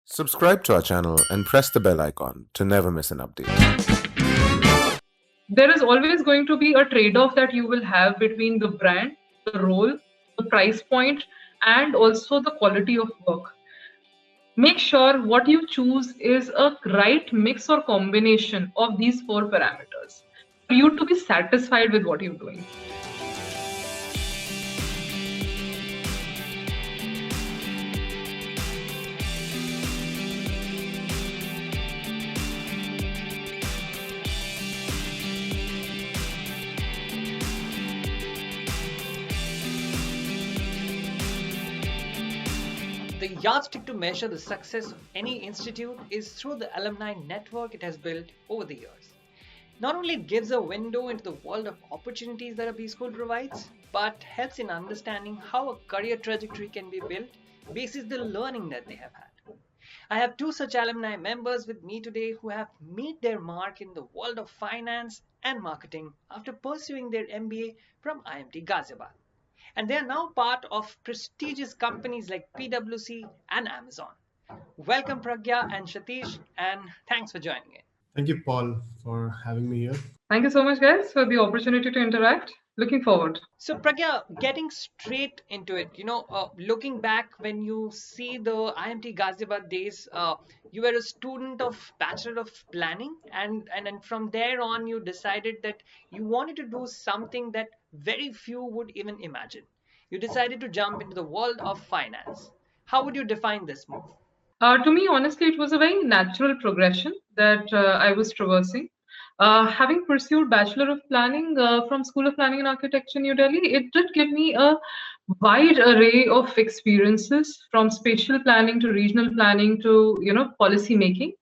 Subscribe to our channel and press the bell icon to never miss an update. There is always going to be a trade-off that you will have between the brand, the role, the price point, and also the quality of work. Make sure what you choose is a right mix or combination of these four parameters for you to be satisfied with what you're doing. The yardstick to measure the success of any institute is through the alumni network it has built over the years. Not only it gives a window into the world of opportunities that a B school provides, but helps in understanding how a career trajectory can be built basis the learning that they have had. I have two such alumni members with me today who have made their mark in the world of finance and marketing after pursuing their MBA from IMT Ghaziabad. And they are now part of prestigious companies like PwC and Amazon. Welcome Pragya and Satish, and thanks for joining in. Thank you, Paul, for having me here. Thank you so much, guys, for the opportunity to interact. Looking forward. So Pragya, getting straight into it, looking back when you see the IMT Ghaziabad days, you were a student of Bachelor of Planning, and from there on you decided that you wanted to do something that very few would even imagine. You decided to jump into the world of finance. How would you define this move? To me, honestly, it was a very natural progression that I was traversing. Having pursued Bachelor of Planning from School of Planning and Architecture, New Delhi, it did give me a wide array of experiences from spatial planning to regional planning to policy making.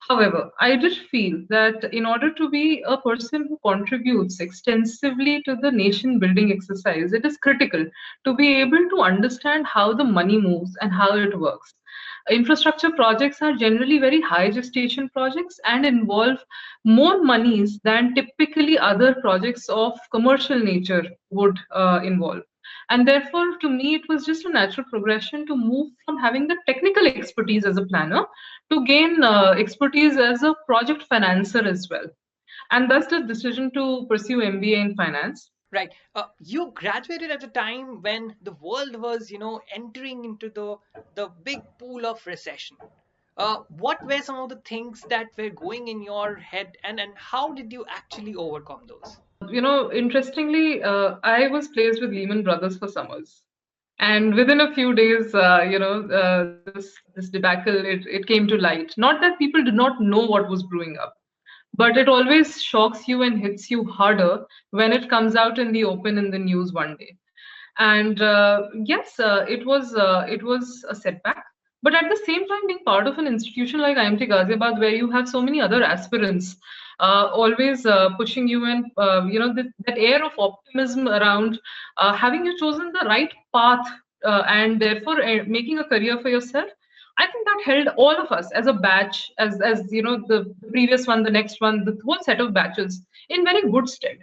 However, I did feel that in order to be a person who contributes extensively to the nation building exercise, it is critical to be able to understand how the money moves and how it works. Infrastructure projects are generally very high gestation projects and involve more monies than typically other projects of commercial nature would involve. And therefore, to me, it was just a natural progression to move from having the technical expertise as a planner to gain expertise as a project financer as well. And thus the decision to pursue MBA in finance. Right. You graduated at a time when the world was, entering into the big pool of recession. What were some of the things that were going in your head, and how did you actually overcome those? Interestingly, I was placed with Lehman Brothers for summers. And within a few days, this debacle, it came to light. Not that people did not know what was brewing up, but it always shocks you and hits you harder when it comes out in the open in the news one day. And yes, it was a setback. But at the same time, being part of an institution like IMT Ghaziabad, where you have so many other aspirants, always pushing you and that air of optimism around having you chosen the right path and therefore making a career for yourself. I think that held all of us as a batch, as the previous one, the next one, the whole set of batches in very good stead.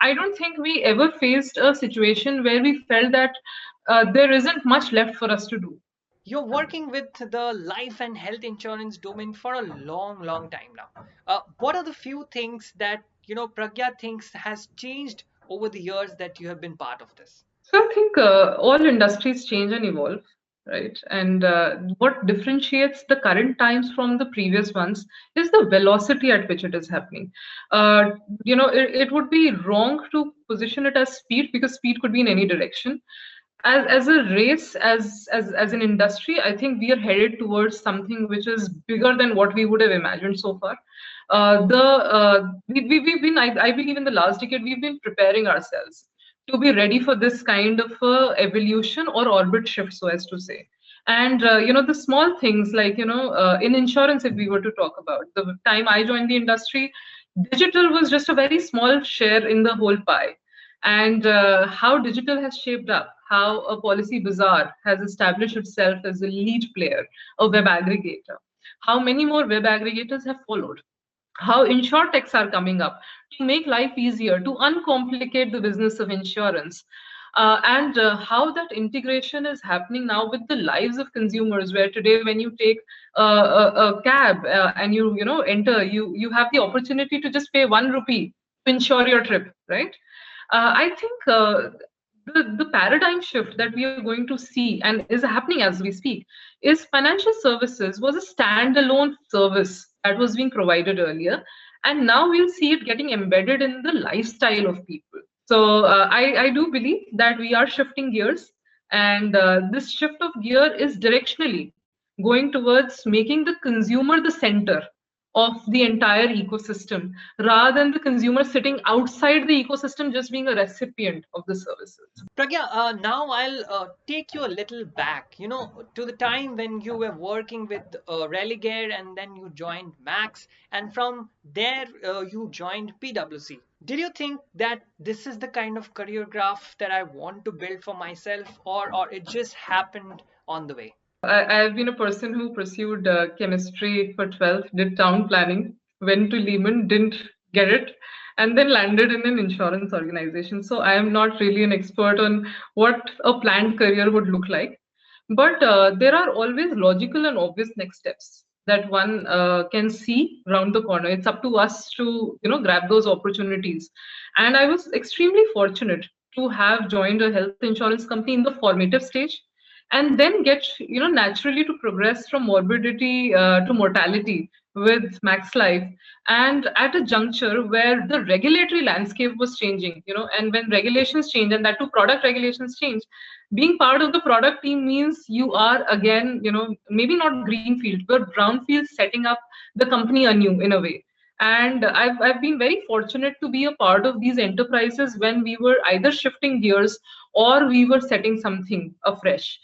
I don't think we ever faced a situation where we felt that there isn't much left for us to do. You're working with the life and health insurance domain for a long, long time now. What are the few things that Pragya thinks has changed over the years that you have been part of this? So I think all industries change and evolve, right? And what differentiates the current times from the previous ones is the velocity at which it is happening. It would be wrong to position it as speed because speed could be in any direction. As a race, as an industry, I think we are headed towards something which is bigger than what we would have imagined so far. We've been, I believe, in the last decade, we've been preparing ourselves to be ready for this kind of evolution or orbit shift, so as to say. And the small things like in insurance, if we were to talk about the time I joined the industry, digital was just a very small share in the whole pie. And how digital has shaped up, how a policy bazaar has established itself as a lead player, a web aggregator, how many more web aggregators have followed, how insurtechs are coming up to make life easier, to uncomplicate the business of insurance. and how that integration is happening now with the lives of consumers, where today when you take a cab and you know enter, you have the opportunity to just pay 1 rupee to insure your trip, right? I think the paradigm shift that we are going to see and is happening as we speak is financial services was a standalone service that was being provided earlier, and now we'll see it getting embedded in the lifestyle of people. So I do believe that we are shifting gears, and this shift of gear is directionally going towards making the consumer the center of the entire ecosystem, rather than the consumer sitting outside the ecosystem just being a recipient of the services. Pragya, now I'll take you a little back, to the time when you were working with Religare and then you joined Max, and from there you joined PwC. Did you think that this is the kind of career graph that I want to build for myself, or it just happened on the way? I've been a person who pursued chemistry for 12th, did town planning, went to Lehman, didn't get it, and then landed in an insurance organization. So I am not really an expert on what a planned career would look like. But there are always logical and obvious next steps that one can see around the corner. It's up to us to, grab those opportunities. And I was extremely fortunate to have joined a health insurance company in the formative stage, and then get naturally to progress from morbidity to mortality with Max Life, and at a juncture where the regulatory landscape was changing, and when regulations change, and that too product regulations change, being part of the product team means you are again, maybe not greenfield but brownfield, setting up the company anew in a way. And I've been very fortunate to be a part of these enterprises when we were either shifting gears or we were setting something afresh.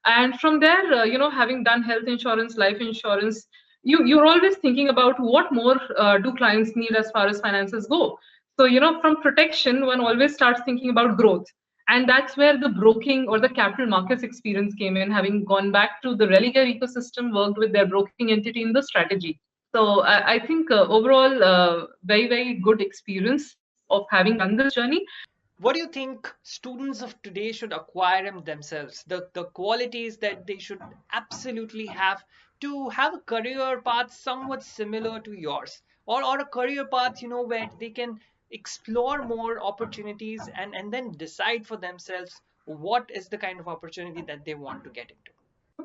And from there, having done health insurance, life insurance, you're always thinking about what more do clients need as far as finances go. So from protection, one always starts thinking about growth, and that's where the broking or the capital markets experience came in, having gone back to the Religare ecosystem, worked with their broking entity in the strategy. So I think overall, very, very good experience of having done this journey. What do you think students of today should acquire in themselves? The qualities that they should absolutely have to have a career path somewhat similar to yours, or a career path, where they can explore more opportunities and then decide for themselves what is the kind of opportunity that they want to get into.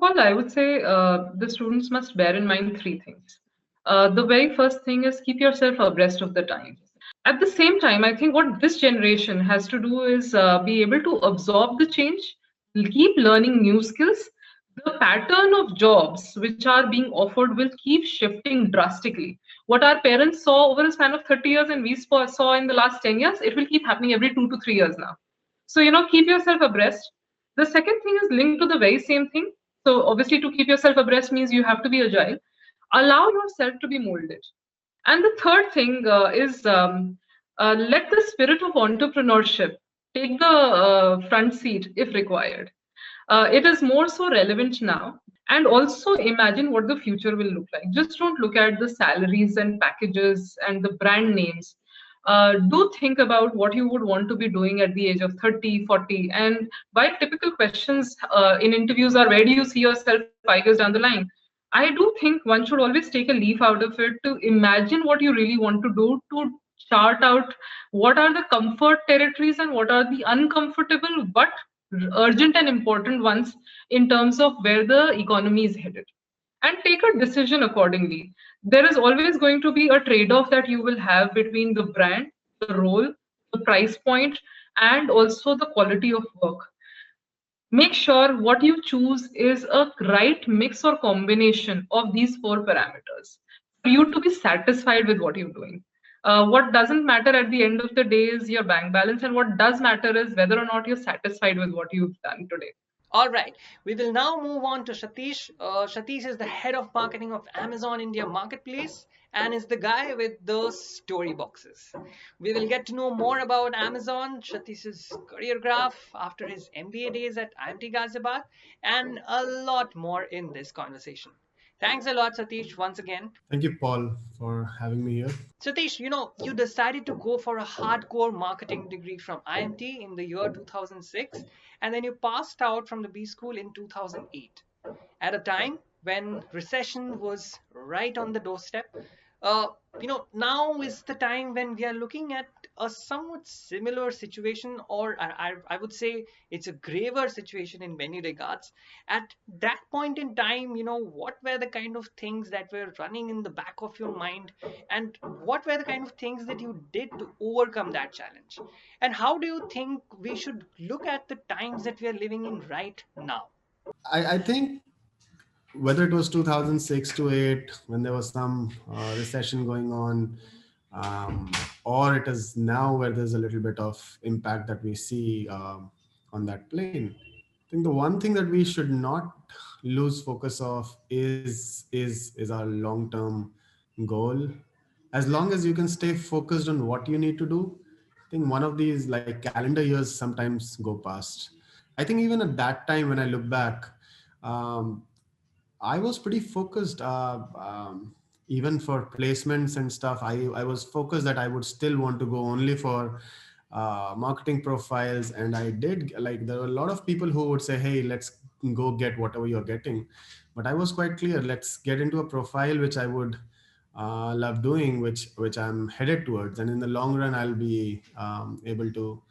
Well, I would say the students must bear in mind three things. The very first thing is keep yourself abreast of the times. At the same time, I think what this generation has to do is be able to absorb the change, keep learning new skills. The pattern of jobs which are being offered will keep shifting drastically. What our parents saw over a span of 30 years and we saw in the last 10 years, it will keep happening every 2 to 3 years now. So, keep yourself abreast. The second thing is linked to the very same thing. So, obviously, to keep yourself abreast means you have to be agile. Allow yourself to be molded. And the third thing is let the spirit of entrepreneurship take the front seat if required. It is more so relevant now. And also imagine what the future will look like. Just don't look at the salaries and packages and the brand names. Do think about what you would want to be doing at the age of 30, 40. And while typical questions in interviews are, where do you see yourself 5 years down the line? I do think one should always take a leaf out of it to imagine what you really want to do, to chart out what are the comfort territories and what are the uncomfortable but urgent and important ones in terms of where the economy is headed, and take a decision accordingly. There is always going to be a trade-off that you will have between the brand, the role, the price point, and also the quality of work. Make sure what you choose is a right mix or combination of these four parameters for you to be satisfied with what you're doing. What doesn't matter at the end of the day is your bank balance, and what does matter is whether or not you're satisfied with what you've done today. All right, we will now move on to Satish. Satish is the head of marketing of Amazon India Marketplace and is the guy with the story boxes. We will get to know more about Amazon, Satish's career graph after his MBA days at IMT Ghaziabad, and a lot more in this conversation. Thanks a lot, Satish, once again. Thank you, Paul, for having me here. Satish, you decided to go for a hardcore marketing degree from IMT in the year 2006, and then you passed out from the B school in 2008 at a time when recession was right on the doorstep. uh, now is the time when we are looking at a somewhat similar situation, or I would say it's a graver situation in many regards. At that point in time, what were the kind of things that were running in the back of your mind, and what were the kind of things that you did to overcome that challenge? And how do you think we should look at the times that we are living in right now? I think whether it was 2006 to 8 when there was some recession going on, or it is now where there's a little bit of impact that we see on that plane. I think the one thing that we should not lose focus of is our long term goal. As long as you can stay focused on what you need to do, I think one of these like calendar years sometimes go past. I think even at that time when I look back, um, I was pretty focused. Even for placements and stuff, I was focused that I would still want to go only for marketing profiles. And I did, like, there were a lot of people who would say, hey, let's go get whatever you're getting. But I was quite clear, let's get into a profile which I would love doing, which I'm headed towards. And in the long run, I'll be able to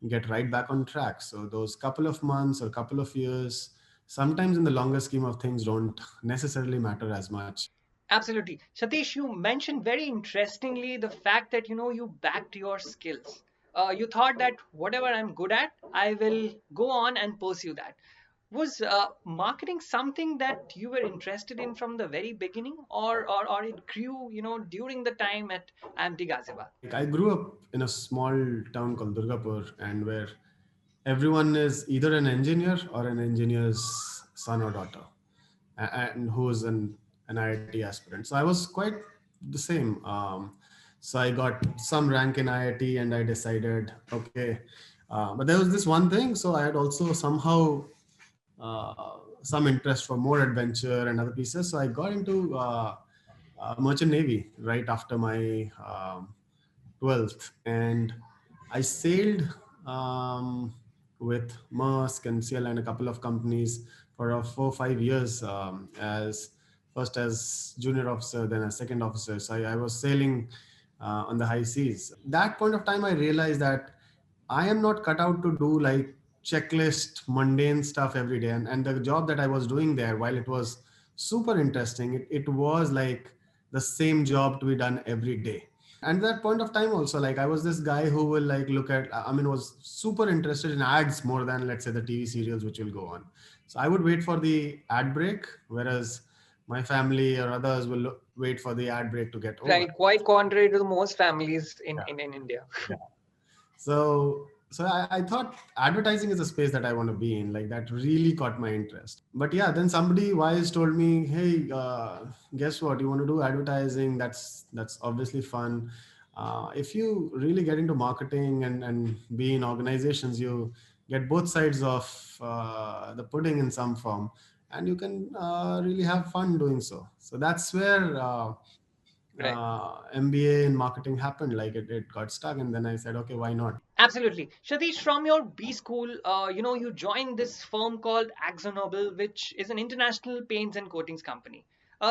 get right back on track. So those couple of months or couple of years, sometimes in the longer scheme of things, don't necessarily matter as much. Absolutely. Satish, you mentioned very interestingly the fact that you backed your skills. You thought that whatever I'm good at, I will go on and pursue that. Was marketing something that you were interested in from the very beginning, or it grew, during the time at IMT Ghaziabad? Like, I grew up in a small town called Durgapur, and where everyone is either an engineer or an engineer's son or daughter, and who is an IIT aspirant. So I was quite the same. So I got some rank in IIT, and I decided, okay. But there was this one thing. So I had also somehow some interest for more adventure and other pieces. So I got into merchant navy right after my 12th, and I sailed with Maersk and CL and a couple of companies for 4 or 5 years, as first as junior officer, then as second officer. So I was sailing on the high seas. That point of time, I realized that I am not cut out to do like checklist mundane stuff every day. And the job that I was doing there, while it was super interesting, it was like the same job to be done every day. And that point of time also, like, I was this guy who will like look at, I mean, was super interested in ads more than, let's say, the TV serials which will go on. So I would wait for the ad break, whereas my family or others will wait for the ad break to get over. Right, quite contrary to most families Yeah. in India. Yeah. So I thought advertising is a space that I want to be in. Like, that really caught my interest. But yeah, then somebody wise told me, hey, guess what? You want to do advertising? That's obviously fun. If you really get into marketing and be in organizations, you get both sides of the pudding in some form, and you can really have fun doing so. So that's where Right. MBA in marketing happened. Like, it got stuck, and then I said, okay, why not? Absolutely. Satish, from your B school, you joined this firm called AkzoNobel, which is an international paints and coatings company.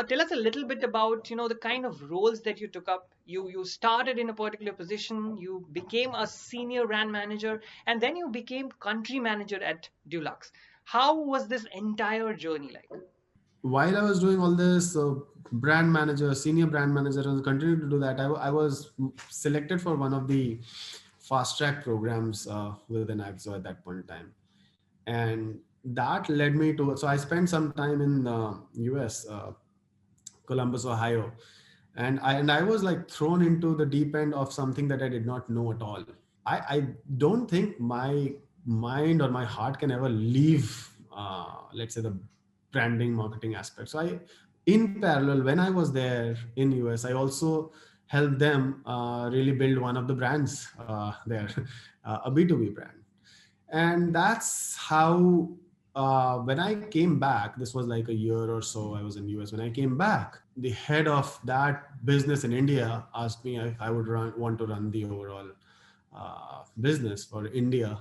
Tell us a little bit about, the kind of roles that you took up. You started in a particular position, you became a senior brand manager, and then you became country manager at Dulux. How was this entire journey like? While I was doing all this, brand manager, senior brand manager, and continued to do that, I was selected for one of the fast track programs within AXO at that point in time. And that led me to, so I spent some time in US, Columbus, Ohio. And I was like thrown into the deep end of something that I did not know at all. I don't think my mind or my heart can ever leave, let's say, the branding marketing aspect. So in parallel, when I was there in US, I also helped them really build one of the brands there, a B2B brand. And that's how when I came back, this was like a year or so. I was in US. When I came back, the head of that business in India asked me if I would want to run the overall business for India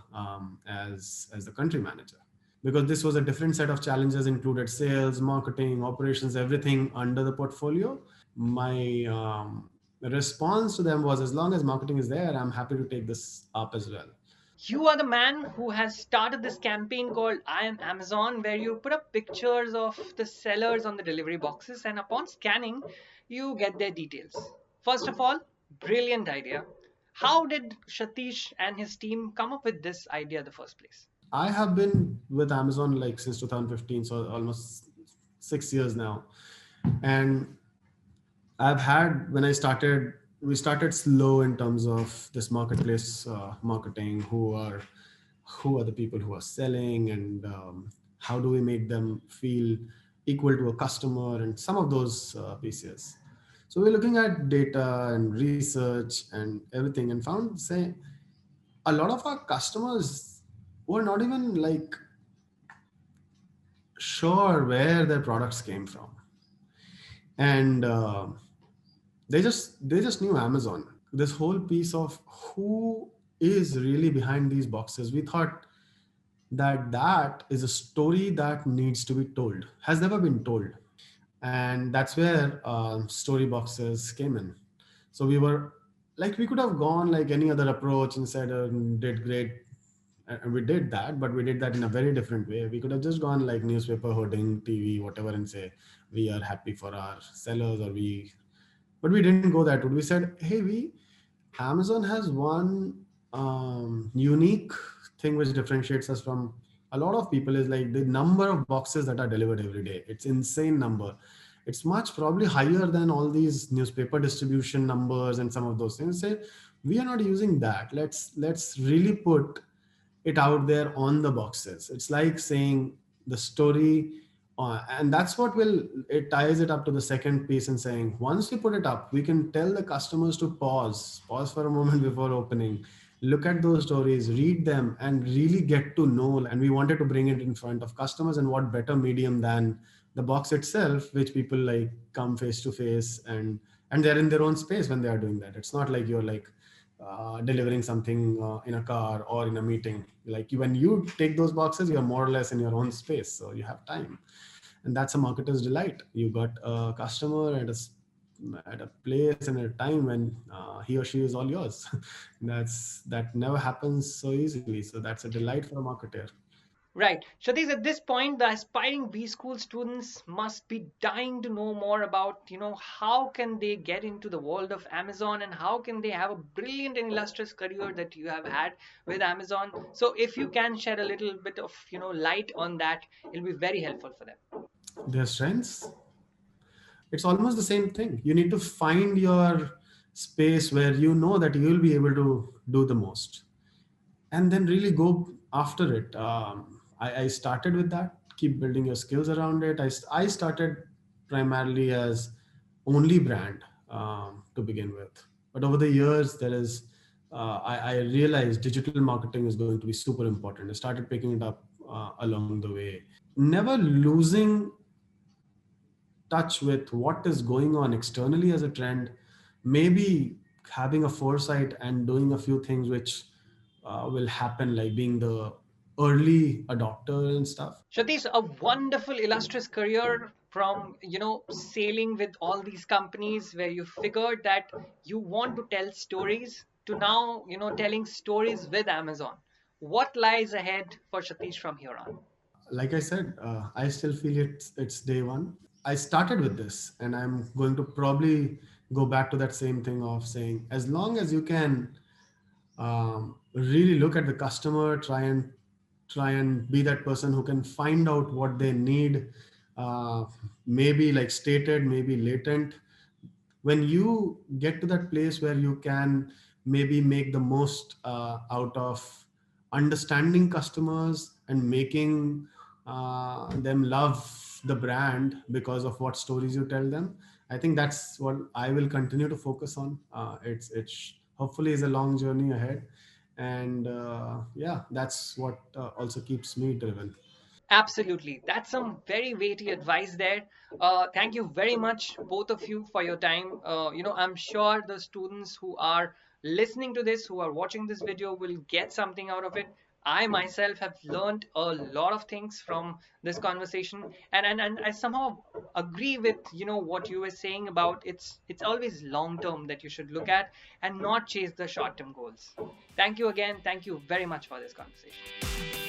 as the country manager, because this was a different set of challenges, included sales, marketing, operations, everything under the portfolio. My response to them was, as long as marketing is there, I'm happy to take this up as well. You are the man who has started this campaign called I Am Amazon, where you put up pictures of the sellers on the delivery boxes, and upon scanning, you get their details. First of all, brilliant idea. How did Satish and his team come up with this idea in the first place? I have been with Amazon like since 2015, so almost 6 years now. And I've had, when I started, we started slow in terms of this marketplace marketing. Who are the people who are selling, and how do we make them feel equal to a customer, and some of those pieces. So we're looking at data and research and everything, and found, say, a lot of our customers were not even like sure where their products came from, and they just knew Amazon. This whole piece of who is really behind these boxes, we thought that is a story that needs to be told, has never been told. And that's where story boxes came in. So we were like, we could have gone like any other approach and said, did great. And we did that, but we did that in a very different way. We could have just gone like newspaper, hoarding, TV, whatever, and say we are happy for our sellers, or we, but we didn't go that route. We said, hey, we, Amazon has one unique thing which differentiates us from a lot of people, is like the number of boxes that are delivered every day. It's insane number. It's much probably higher than all these newspaper distribution numbers and some of those things. Say we are not using that. Let's really put it out there on the boxes. It's like saying the story, and that's what will, it ties it up to the second piece and saying, once we put it up, we can tell the customers to pause for a moment before opening, look at those stories, read them, and really get to know. And we wanted to bring it in front of customers, and what better medium than the box itself, which people like come face to face, and they're in their own space when they are doing that. It's not like you're like delivering something in a car or in a meeting. Like when you take those boxes, you're more or less in your own space, so you have time, and that's a marketer's delight. You got a customer at a place and a time when he or she is all yours. That never happens so easily. So that's a delight for a marketer. Right. Satish, at this point, the aspiring B school students must be dying to know more about, how can they get into the world of Amazon, and how can they have a brilliant and illustrious career that you have had with Amazon. So if you can shed a little bit of, light on that, it'll be very helpful for them. Their strengths, it's almost the same thing. You need to find your space where you know that you will be able to do the most, and then really go after it. I started with that. Keep building your skills around it. I started primarily as only brand to begin with, but over the years there is I realized digital marketing is going to be super important. I started picking it up along the way, never losing touch with what is going on externally as a trend, maybe having a foresight and doing a few things which will happen, like being the early adopter and stuff. Satish, a wonderful illustrious career from, sailing with all these companies where you figured that you want to tell stories to now, telling stories with Amazon. What lies ahead for Satish from here on? Like I said, I still feel it's day one. I started with this, and I'm going to probably go back to that same thing of saying, as long as you can really look at the customer, try and be that person who can find out what they need, uh, maybe like stated, maybe latent. When you get to that place where you can maybe make the most out of understanding customers and making them love the brand because of what stories you tell them, I think that's what I will continue to focus on. It's hopefully is a long journey ahead, and yeah, that's what also keeps me driven. Absolutely. That's some very weighty advice there. Thank you very much, both of you, for your time. I'm sure the students who are listening to this, who are watching this video, will get something out of it. I myself have learned a lot of things from this conversation, and I somehow agree with what you were saying about it's always long term that you should look at and not chase the short term goals. Thank you again. Thank you very much for this conversation.